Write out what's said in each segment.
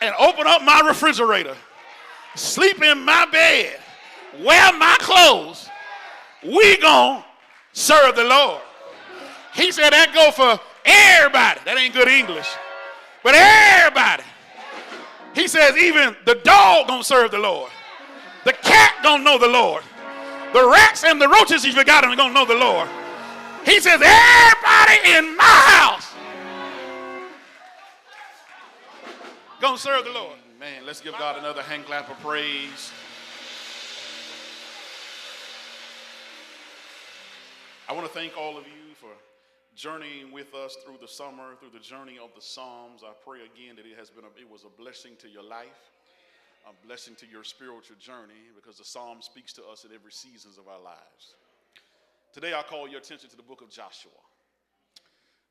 and open up my refrigerator, sleep in my bed, wear my clothes, we gonna serve the Lord. He said that go for everybody. That ain't good English. But everybody. He says even the dog gonna serve the Lord. The cat gonna know the Lord. The rats and the roaches, if you got them, gonna know the Lord. He says everybody in my house gonna serve the Lord. Man, let's give God another hand clap of praise. I want to thank all of you for journeying with us through the summer, through the journey of the Psalms. I pray again that it was a blessing to your life, a blessing to your spiritual journey, because the Psalm speaks to us at every season of our lives. Today I call your attention to the book of Joshua.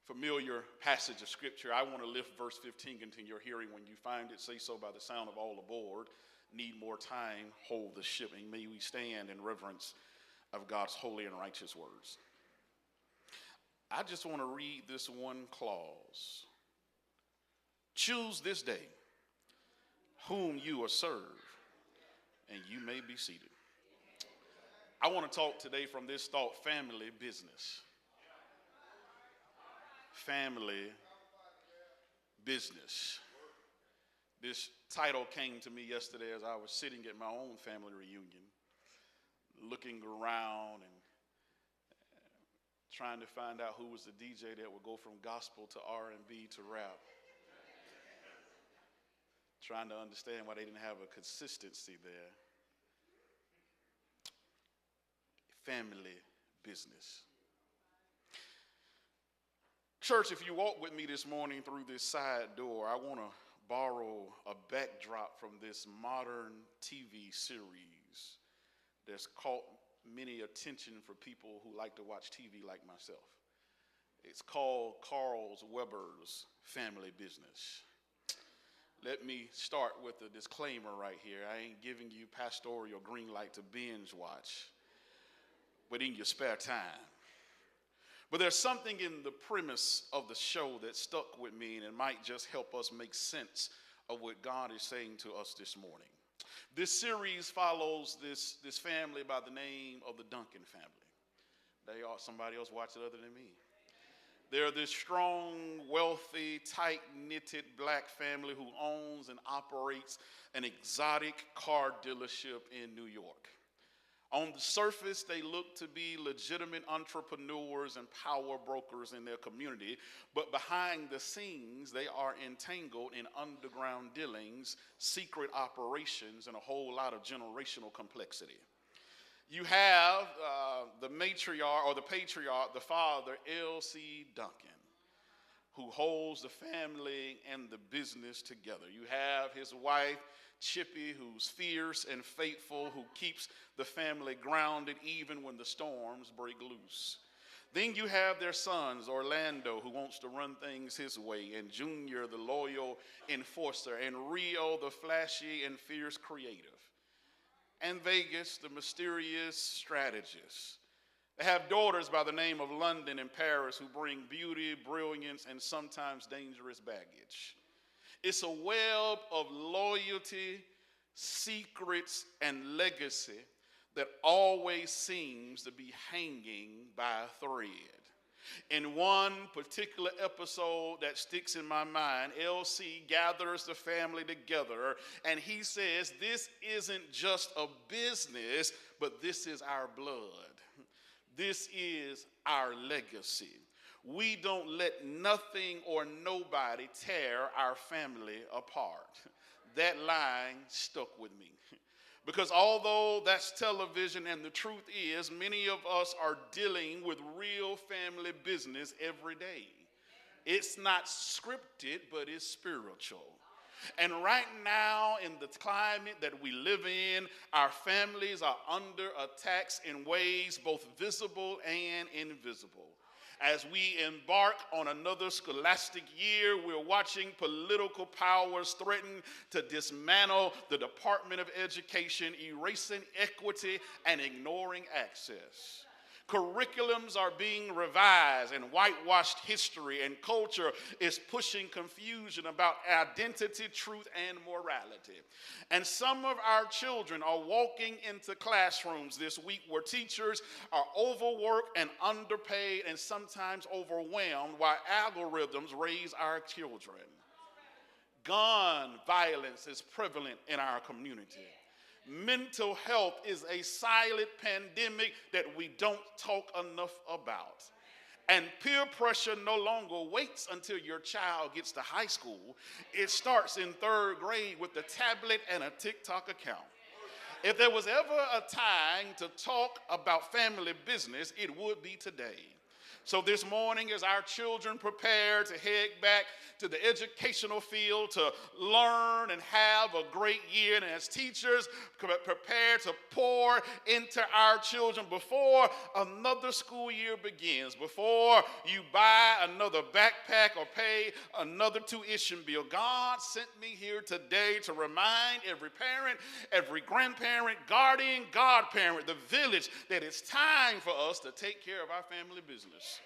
Familiar passage of scripture. I want to lift verse 15 into your hearing. When you find it, say so by the sound of all aboard. Need more time, hold the ship, and may we stand in reverence of God's holy and righteous words. I just want to read this one clause. Choose this day whom you will serve, and you may be seated. I want to talk today from this thought, family business. Family business. This title came to me yesterday as I was sitting at my own family reunion, looking around and trying to find out who was the DJ that would go from gospel to R&B to rap. Trying to understand why they didn't have a consistency there. Family business. Church, if you walk with me this morning through this side door, I want to borrow a backdrop from this modern TV series that's caught many attention for people who like to watch TV like myself. It's called Carl Weber's Family Business. Let me start with a disclaimer right here. I ain't giving you pastoral green light to binge watch, but in your spare time. But there's something in the premise of the show that stuck with me, and it might just help us make sense of what God is saying to us this morning. This series follows this family by the name of the Duncan family. Somebody else watch it other than me. They're this strong, wealthy, tight-knitted black family who owns and operates an exotic car dealership in New York. On the surface, they look to be legitimate entrepreneurs and power brokers in their community, but behind the scenes, they are entangled in underground dealings, secret operations, and a whole lot of generational complexity. You have the matriarch or the patriarch, the father, L.C. Duncan, who holds the family and the business together. You have his wife, Chippy, who's fierce and faithful, who keeps the family grounded even when the storms break loose. Then you have their sons, Orlando, who wants to run things his way, and Junior, the loyal enforcer, and Rio, the flashy and fierce creative, and Vegas, the mysterious strategist. They have daughters by the name of London and Paris who bring beauty, brilliance, and sometimes dangerous baggage. It's a web of loyalty, secrets, and legacy that always seems to be hanging by a thread. In one particular episode that sticks in my mind, LC gathers the family together and he says, this isn't just a business, but this is our blood. This is our legacy. We don't let nothing or nobody tear our family apart. That line stuck with me. Because although that's television, and the truth is, many of us are dealing with real family business every day. It's not scripted, but it's spiritual. And right now, in the climate that we live in, our families are under attacks in ways both visible and invisible. As we embark on another scholastic year, we're watching political powers threaten to dismantle the Department of Education, erasing equity and ignoring access. Curriculums are being revised, and whitewashed history and culture is pushing confusion about identity, truth, and morality. And some of our children are walking into classrooms this week where teachers are overworked and underpaid and sometimes overwhelmed while algorithms raise our children. Gun violence is prevalent in our community. Mental health is a silent pandemic that we don't talk enough about. And peer pressure no longer waits until your child gets to high school. It starts in third grade with a tablet and a TikTok account. If there was ever a time to talk about family business, it would be today. So this morning, as our children prepare to head back to the educational field to learn and have a great year, and as teachers prepare to pour into our children before another school year begins, before you buy another backpack or pay another tuition bill, God sent me here today to remind every parent, every grandparent, guardian, godparent, the village, that it's time for us to take care of our family business.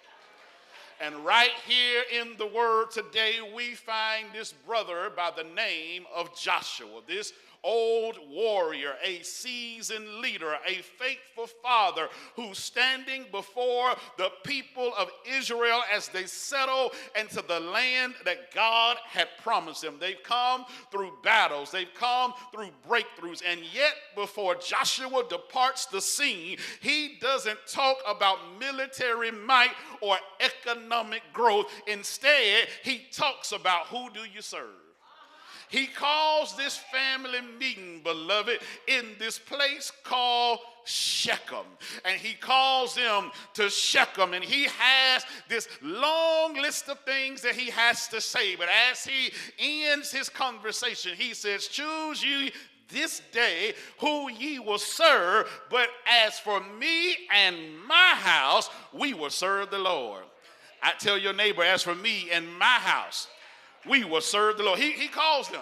And right here in the word today, we find this brother by the name of Joshua, this old warrior, a seasoned leader, a faithful father who's standing before the people of Israel as they settle into the land that God had promised them. They've come through battles, they've come through breakthroughs, and yet before Joshua departs the scene, he doesn't talk about military might or economic growth. Instead, he talks about, who do you serve? He calls this family meeting, beloved, in this place called Shechem. And he calls them to Shechem. And he has this long list of things that he has to say. But as he ends his conversation, he says, choose ye this day who ye will serve. But as for me and my house, we will serve the Lord. I tell your neighbor, as for me and my house, we will serve the Lord. He calls them,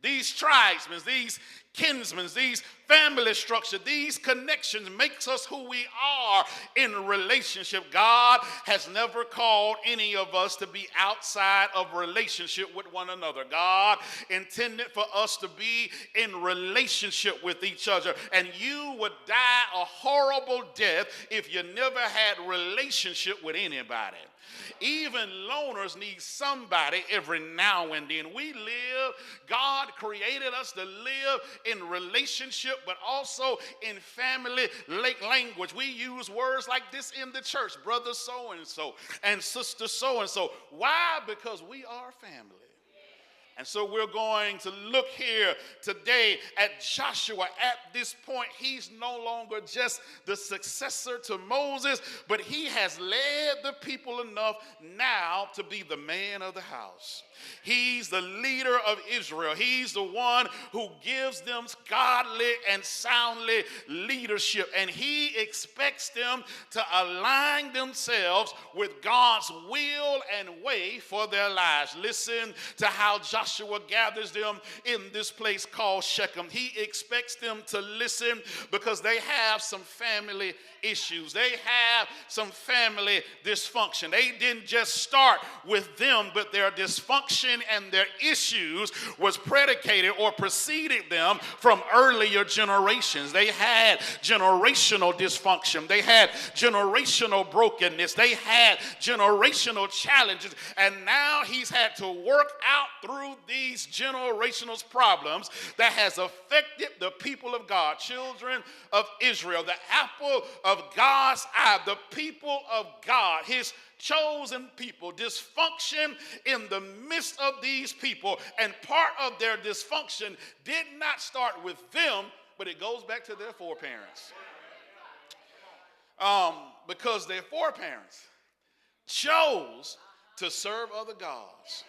these tribesmen, these kinsmen, these family structure, these connections makes us who we are in relationship. God has never called any of us to be outside of relationship with one another. God intended for us to be in relationship with each other, and you would die a horrible death if you never had relationship with anybody. Even loners need somebody every now and then. God created us to live in relationship, but also in family language. We use words like this in the church, brother so-and-so and sister so-and-so. Why? Because we are family. And so we're going to look here today at Joshua. At this point, he's no longer just the successor to Moses, but he has led the people enough now to be the man of the house. He's the leader of Israel. He's the one who gives them godly and soundly leadership. And he expects them to align themselves with God's will and way for their lives. Listen to how Joshua gathers them in this place called Shechem. He expects them to listen because they have some family issues. They have some family dysfunction. They didn't just start with them, but their dysfunction and their issues was predicated or preceded them from earlier generations. They had generational dysfunction. They had generational brokenness. They had generational challenges. And now he's had to work out through these generational problems that has affected the people of God, children of Israel, the apple of God's eye, the people of God, his chosen people. Dysfunction in the midst of these people, and part of their dysfunction did not start with them, but it goes back to their foreparents. Because their foreparents chose to serve other gods.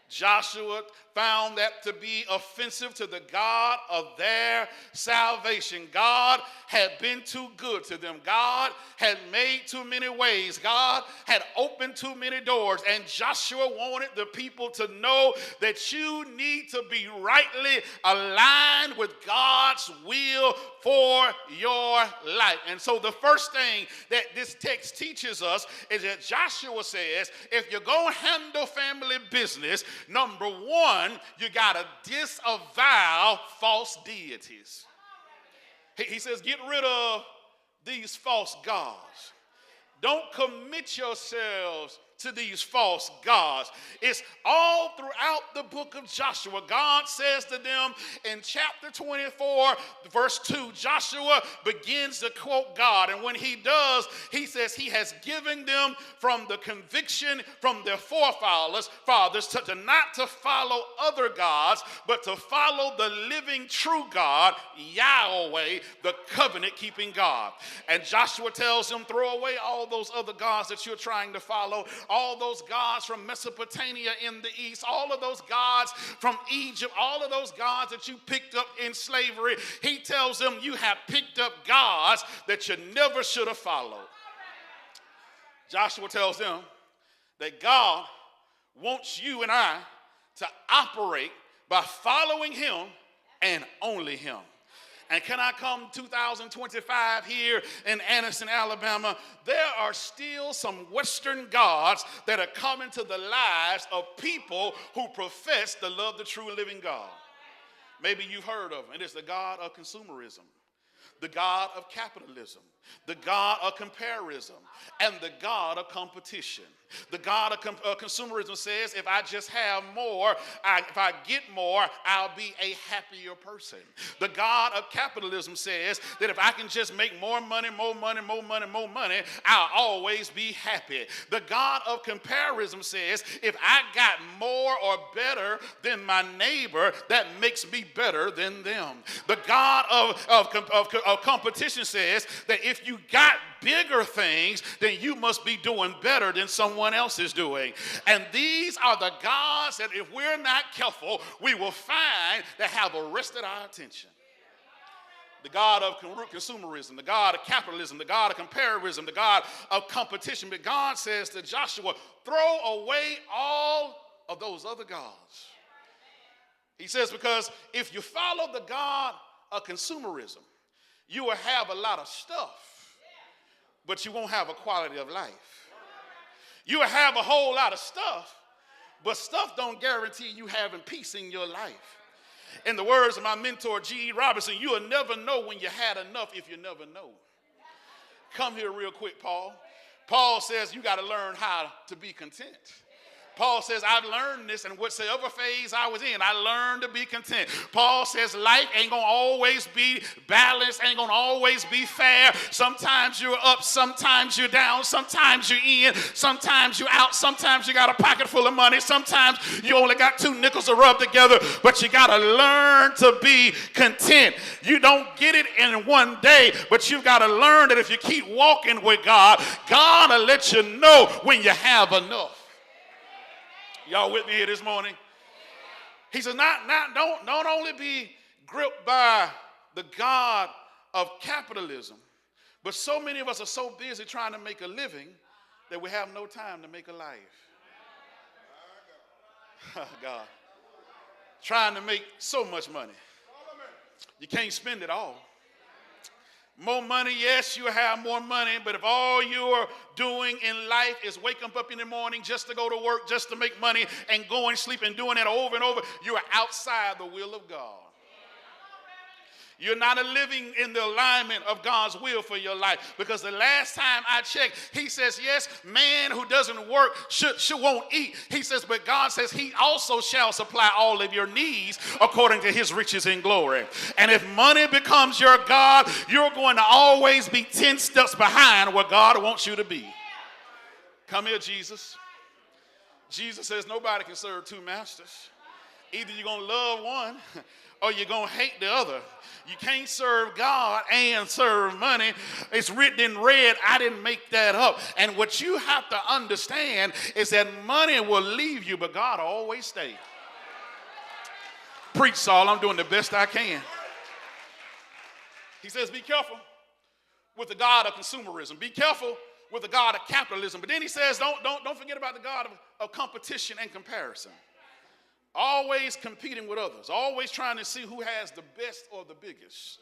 Joshua found that to be offensive to the God of their salvation. God had been too good to them. God had made too many ways. God had opened too many doors. And Joshua wanted the people to know that you need to be rightly aligned with God's will for your life. And so the first thing that this text teaches us is that Joshua says, if you're going to handle family business, number one, you got to disavow false deities. He says, get rid of these false gods. Don't commit yourselves to these false gods. It's all throughout the book of Joshua. God says to them in chapter 24, verse 2, Joshua begins to quote God. And when he does, he says he has given them from the conviction from their forefathers to not to follow other gods, but to follow the living true God, Yahweh, the covenant-keeping God. And Joshua tells them, throw away all those other gods that you're trying to follow, all those gods from Mesopotamia in the east, all of those gods from Egypt, all of those gods that you picked up in slavery. He tells them you have picked up gods that you never should have followed. Joshua tells them that God wants you and I to operate by following him and only him. And can I come 2025 here in Anniston, Alabama? There are still some Western gods that are coming to the lives of people who profess to love the true and living God. Maybe you've heard of it. It's the God of consumerism, the God of capitalism, the God of comparison, and the God of competition. The God of consumerism says, if I just have more, if I get more, I'll be a happier person. The God of capitalism says that if I can just make more money, I'll always be happy. The God of comparison says, if I got more or better than my neighbor, that makes me better than them. The God of competition says that if you got bigger things, then you must be doing better than someone else is doing. And these are the gods that if we're not careful, we will find that have arrested our attention. The God of consumerism, the God of capitalism, the God of comparison, the God of competition. But God says to Joshua, throw away all of those other gods. He says, because if you follow the God of consumerism, you will have a lot of stuff, but you won't have a quality of life. You will have a whole lot of stuff, but stuff don't guarantee you having peace in your life. In the words of my mentor, G.E. Robinson, you will never know when you had enough if you never know. Come here real quick, Paul. Paul says you got to learn how to be content. Paul says, I've learned this in whatsoever phase I was in. I learned to be content. Paul says life ain't going to always be balanced, ain't going to always be fair. Sometimes you're up, sometimes you're down, sometimes you're in, sometimes you're out, sometimes you got a pocket full of money, sometimes you only got 2 nickels to rub together, but you got to learn to be content. You don't get it in one day, but you've got to learn that if you keep walking with God, God will let you know when you have enough. Y'all with me here this morning? He says, don't only be gripped by the God of capitalism, but so many of us are so busy trying to make a living that we have no time to make a life. God. Trying to make so much money. You can't spend it all. More money, yes, you have more money, but if all you're doing in life is waking up in the morning just to go to work, just to make money, and going to sleep and doing it over and over, you are outside the will of God. You're not living in the alignment of God's will for your life. Because the last time I checked, he says, yes, man who doesn't work won't eat. He says, but God says he also shall supply all of your needs according to his riches in glory. And if money becomes your God, you're going to always be 10 steps behind where God wants you to be. Come here, Jesus. Jesus says nobody can serve 2 masters. Either you're going to love one or you're going to hate the other. You can't serve God and serve money. It's written in red. I didn't make that up. And what you have to understand is that money will leave you, but God will always stay. Preach, Saul. I'm doing the best I can. He says, be careful with the God of consumerism. Be careful with the God of capitalism. But then he says, don't forget about the God of competition and comparison. Always competing with others. Always trying to see who has the best or the biggest.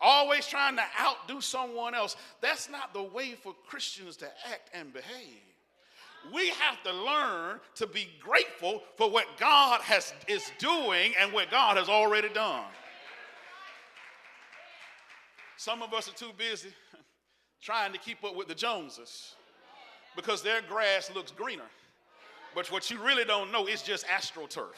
Always trying to outdo someone else. That's not the way for Christians to act and behave. We have to learn to be grateful for what God is doing and what God has already done. Some of us are too busy trying to keep up with the Joneses because their grass looks greener. But what you really don't know is just AstroTurf.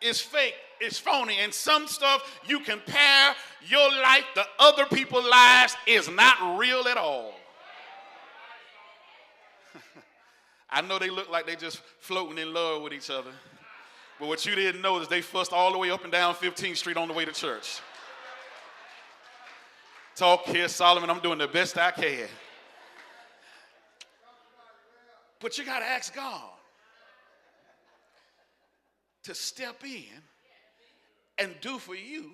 It's fake, it's phony, and some stuff you compare your life to other people's lives is not real at all. I know they look like they just floating in love with each other. But what you didn't know is they fussed all the way up and down 15th Street on the way to church. Talk here, Solomon. I'm doing the best I can. But you got to ask God to step in and do for you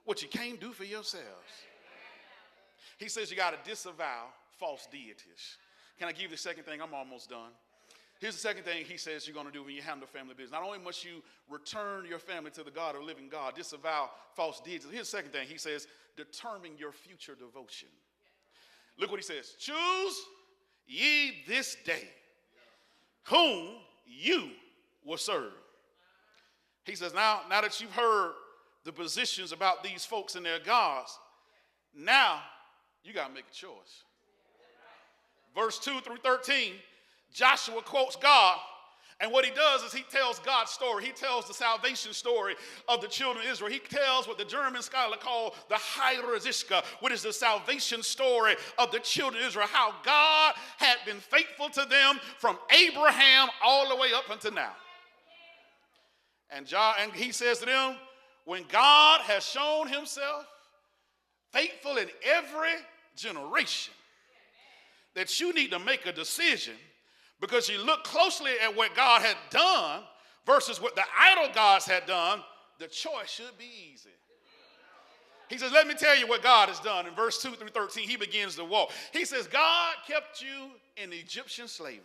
what you can't do for yourselves. He says you got to disavow false deities. Can I give you the second thing? I'm almost done. Here's the second thing he says you're going to do when you handle family business. Not only must you return your family to the God of living God, disavow false deities. Here's the second thing. He says, determine your future devotion. Look what he says. Choose ye this day whom you will serve. He says, now that you've heard the positions about these folks and their gods, now you got to make a choice. Verse 2 through 13, Joshua quotes God, and what he does is he tells God's story. He tells the salvation story of the children of Israel. He tells what the German scholar called the Heilsgeschichte, which is the salvation story of the children of Israel, how God had been faithful to them from Abraham all the way up until now. And he says to them, when God has shown himself faithful in every generation, that you need to make a decision because you look closely at what God had done versus what the idol gods had done, the choice should be easy. He says, let me tell you what God has done. In verse 2 through 13, he begins to walk. He says, God kept you in Egyptian slavery.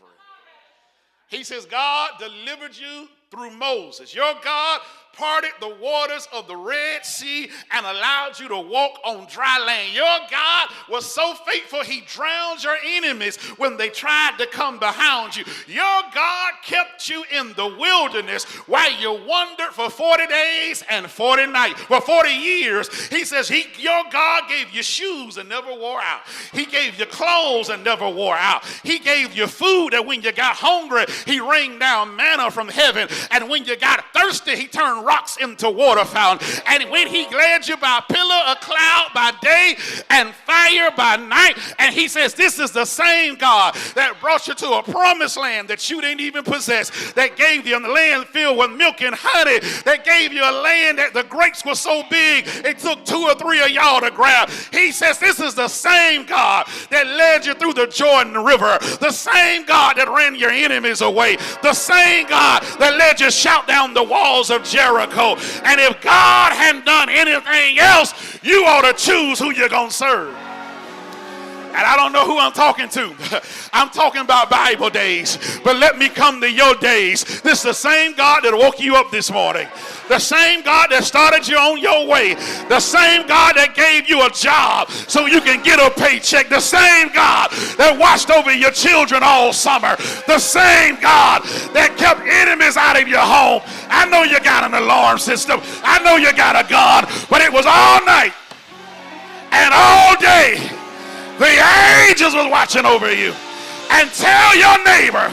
He says, God delivered you through Moses. Your God parted the waters of the Red Sea and allowed you to walk on dry land. Your God was so faithful, he drowned your enemies when they tried to come behind you. Your God kept you in the wilderness while you wandered for 40 days and 40 nights. For 40 years, he says, your God gave you shoes and never wore out. He gave you clothes and never wore out. He gave you food, and when you got hungry, he rained down manna from heaven. And when you got thirsty, he turned rocks into water fountains. And when he led you by pillar of cloud by day and fire by night, and he says, this is the same God that brought you to a promised land that you didn't even possess, that gave you a land filled with milk and honey, that gave you a land that the grapes were so big it took 2 or 3 of y'all to grab. He says, this is the same God that led you through the Jordan River, the same God that ran your enemies away, the same God that led you shout down the walls of Jericho. And if God hadn't done anything else, you ought to choose who you're going to serve. And I don't know who I'm talking to. I'm talking about Bible days. But let me come to your days. This is the same God that woke you up this morning. The same God that started you on your way. The same God that gave you a job so you can get a paycheck. The same God that watched over your children all summer. The same God that kept enemies out of your home. I know you got an alarm system. I know you got a gun. But it was all night and all day. The angels was watching over you. And tell your neighbor,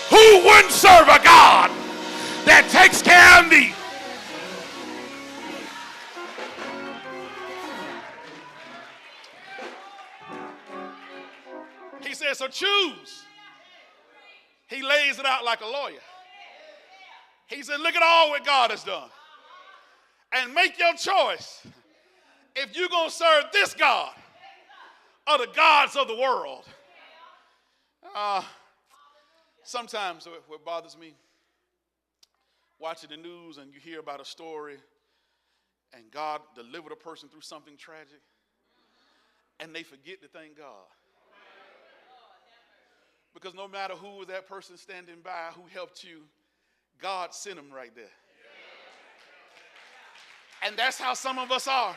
who wouldn't serve a God that takes care of me? He says, so choose. He lays it out like a lawyer. He said, look at all what God has done. And make your choice if you're going to serve this God or the gods of the world. Sometimes what bothers me, watching the news and you hear about a story and God delivered a person through something tragic and they forget to thank God. Because no matter who was that person standing by who helped you, God sent them right there. And that's how some of us are.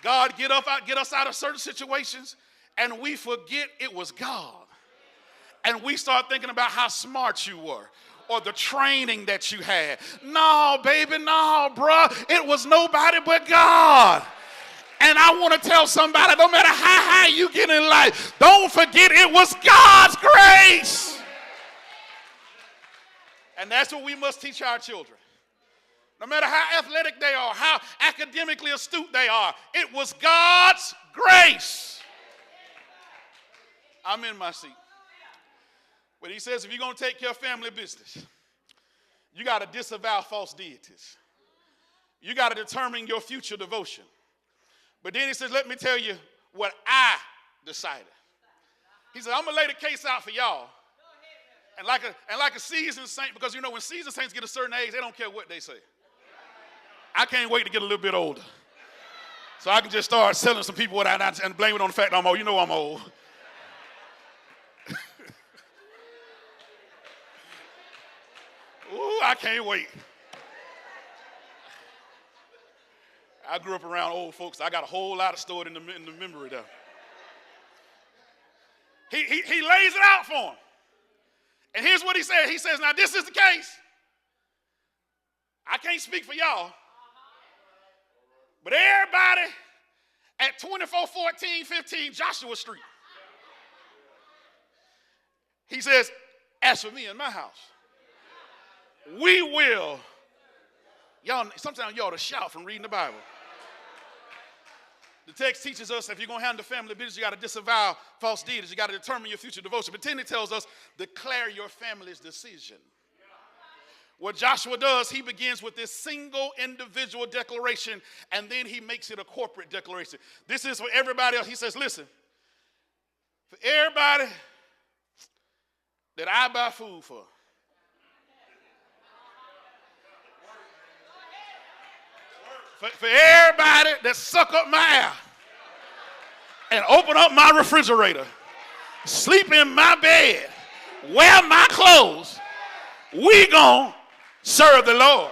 God get us out of certain situations and we forget it was God. And we start thinking about how smart you were or the training that you had. No, baby, no, bruh. It was nobody but God. And I want to tell somebody, no matter how high you get in life, don't forget it was God's grace. And that's what we must teach our children. No matter how athletic they are, how academically astute they are, it was God's grace. I'm in my seat. But he says if you're going to take care of family business, you got to disavow false deities. You got to determine your future devotion. But then he says, let me tell you what I decided. He said, I'm going to lay the case out for y'all. And like a seasoned saint, because you know when seasoned saints get a certain age, they don't care what they say. I can't wait to get a little bit older. So I can just start telling some people what and blame it on the fact I'm old. You know I'm old. Ooh, I can't wait. I grew up around old folks. I got a whole lot of stored in the memory there. He lays it out for them. And here's what he said. He says, now this is the case. I can't speak for y'all. But everybody at 241415 Joshua Street. He says, as for me and my house, we will. Y'all, sometimes you ought to shout from reading the Bible. The text teaches us if you're going to handle family business, you got to disavow false deities. You got to determine your future devotion. But then it tells us, declare your family's decision. What Joshua does, he begins with this single individual declaration, and then he makes it a corporate declaration. This is for everybody else. He says, listen, for everybody that I buy food for, for everybody that suck up my air and open up my refrigerator, sleep in my bed, wear my clothes, we gonna serve the Lord.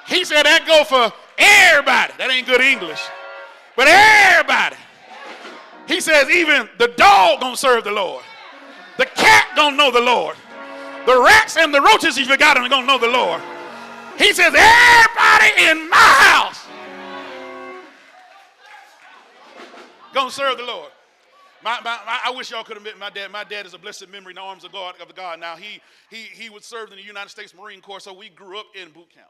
He said that go for everybody. That ain't good English. But everybody. He says even the dog gonna serve the Lord. The cat gonna know the Lord. The rats and the roaches, if you got them, are gonna know the Lord. He says, everybody in my house gonna serve the Lord. I wish y'all could have met my dad. My dad is a blessed memory in the arms of God. Now, he was served in the United States Marine Corps, so we grew up in boot camp.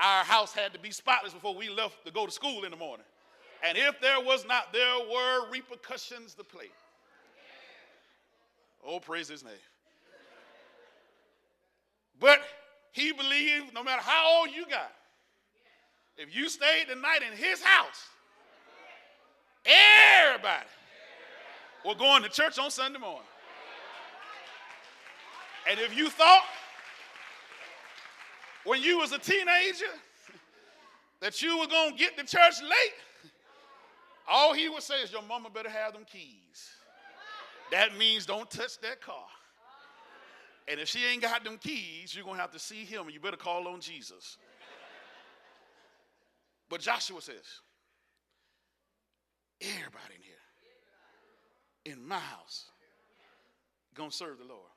Our house had to be spotless before we left to go to school in the morning. And if there was not, there were repercussions to play. Oh, praise his name. But he believed no matter how old you got, if you stayed the night in his house, everybody were going to church on Sunday morning. And if you thought when you was a teenager that you were going to get to church late, all he would say is your mama better have them keys. That means don't touch that car. And if she ain't got them keys, you're going to have to see him, and you better call on Jesus. But Joshua says, everybody in here, in my house, going to serve the Lord.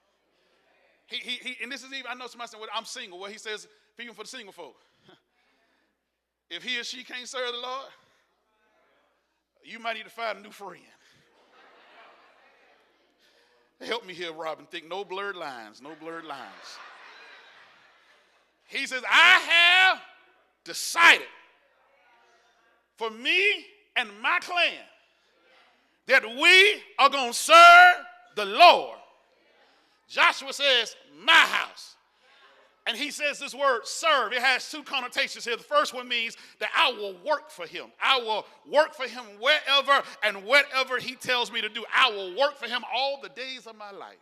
And this is even, I know somebody said, well, I'm single. Well, he says, even for the single folk, if he or she can't serve the Lord, you might need to find a new friend. Help me here, Robin. Think no blurred lines, no blurred lines. He says, I have decided for me and my clan that we are going to serve the Lord Joshua says, my house. And he says this word, serve. It has two connotations here. The first one means that I will work for him. I will work for him wherever and whatever he tells me to do. I will work for him all the days of my life.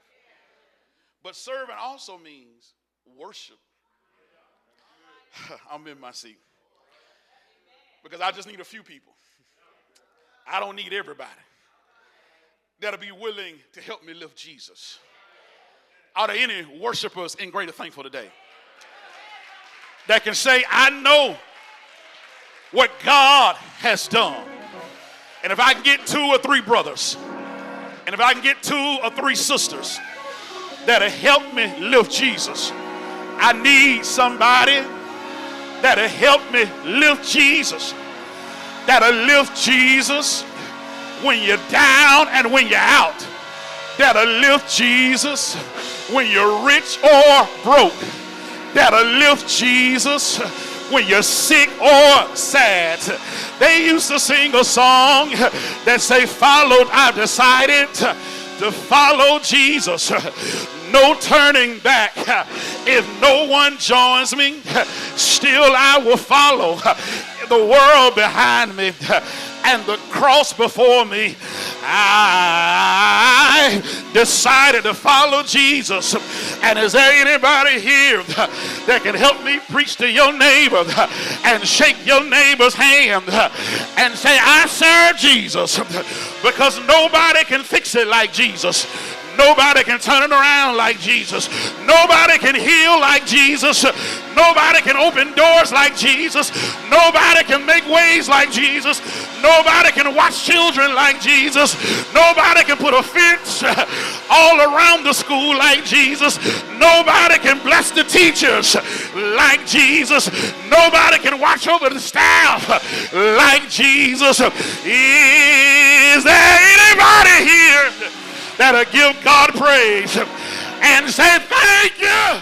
But serving also means worship. I'm in my seat. Because I just need a few people. I don't need everybody that'll be willing to help me lift Jesus. Are there any worshipers in Greater Thankful today that can say, I know what God has done? And if I can get 2 or 3 brothers, and if I can get 2 or 3 sisters that'll help me lift Jesus, I need somebody that'll help me lift Jesus, that'll lift Jesus when you're down and when you're out, that'll lift Jesus when you're rich or broke, that'll lift Jesus when you're sick or sad. They used to sing a song that say, I've decided to follow Jesus. No turning back. If no one joins me, still I will follow. The world behind me and the cross before me, I decided to follow Jesus. And is there anybody here that can help me preach to your neighbor and shake your neighbor's hand and say, I serve Jesus? Because nobody can fix it like Jesus. Nobody can turn it around like Jesus. Nobody can heal like Jesus. Nobody can open doors like Jesus. Nobody can make ways like Jesus. Nobody can watch children like Jesus. Nobody can put a fence all around the school like Jesus. Nobody can bless the teachers like Jesus. Nobody can watch over the staff like Jesus. Is there anybody here that'll give God praise and say thank you?